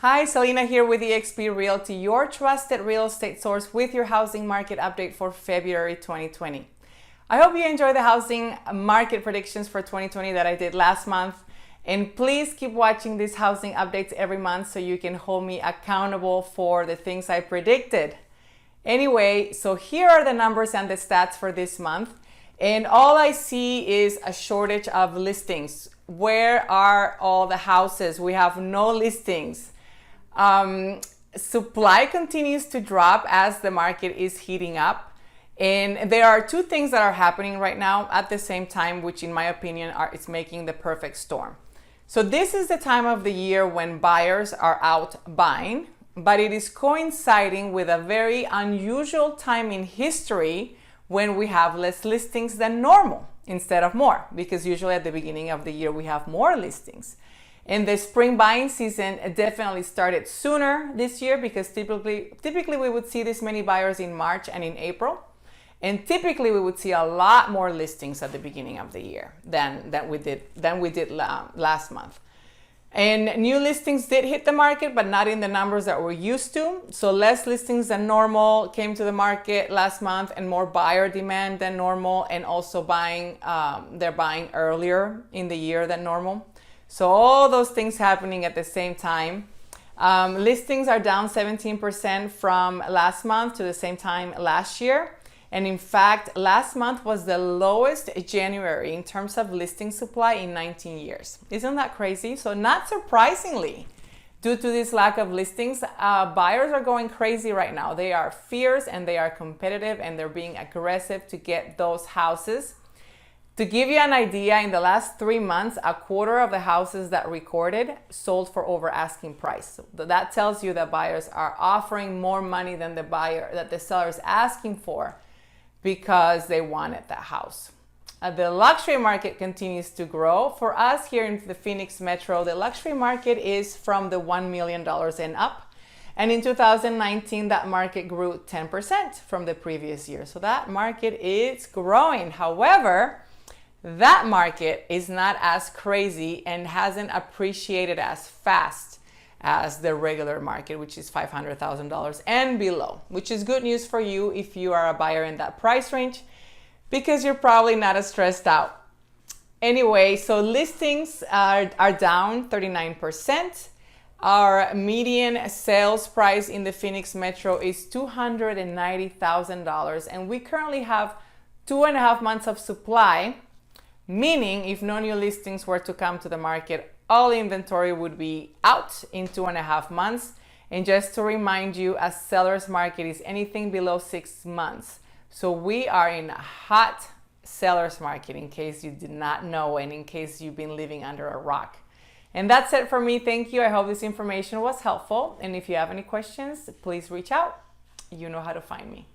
Hi, Celina here with EXP Realty, your trusted real estate source with your housing market update for February 2020. I hope you enjoy the housing market predictions for 2020 that I did last month. And please keep watching these housing updates every month so you can hold me accountable for the things I predicted. Anyway, so here are the numbers and the stats for this month. And all I see is a shortage of listings. Where are all the houses? We have no listings. Supply continues to drop as the market is heating up. And there are two things that are happening right now at the same time, which in my opinion it's making the perfect storm. So this is the time of the year when buyers are out buying, but it is coinciding with a very unusual time in history when we have less listings than normal instead of more, because usually at the beginning of the year we have more listings. And the spring buying season definitely started sooner this year because typically we would see this many buyers in March and in April. And typically we would see a lot more listings at the beginning of the year than we did last month. And new listings did hit the market, but not in the numbers that we're used to. So less listings than normal came to the market last month and more buyer demand than normal, and also they're buying earlier in the year than normal. So all those things happening at the same time. Listings are down 17% from last month to the same time last year. And in fact, last month was the lowest January in terms of listing supply in 19 years. Isn't that crazy? So not surprisingly, due to this lack of listings, buyers are going crazy right now. They are fierce and they are competitive and they're being aggressive to get those houses. To give you an idea, in the last 3 months, a quarter of the houses that recorded sold for over asking price. So that tells you that buyers are offering more money than the seller is asking for because they wanted that house. The luxury market continues to grow. For us here in the Phoenix Metro, the luxury market is from the $1 million and up. And in 2019, that market grew 10% from the previous year. So that market is growing. However, that market is not as crazy and hasn't appreciated as fast as the regular market, which is $500,000 and below, which is good news for you if you are a buyer in that price range, because you're probably not as stressed out. Anyway, so listings are down 39%. Our median sales price in the Phoenix Metro is $290,000, and we currently have 2.5 months of supply. Meaning, if no new listings were to come to the market, all inventory would be out in 2.5 months. And just to remind you, a seller's market is anything below 6 months. So we are in a hot seller's market, in case you did not know and in case you've been living under a rock. And that's it for me. Thank you. I hope this information was helpful. And if you have any questions, please reach out. You know how to find me.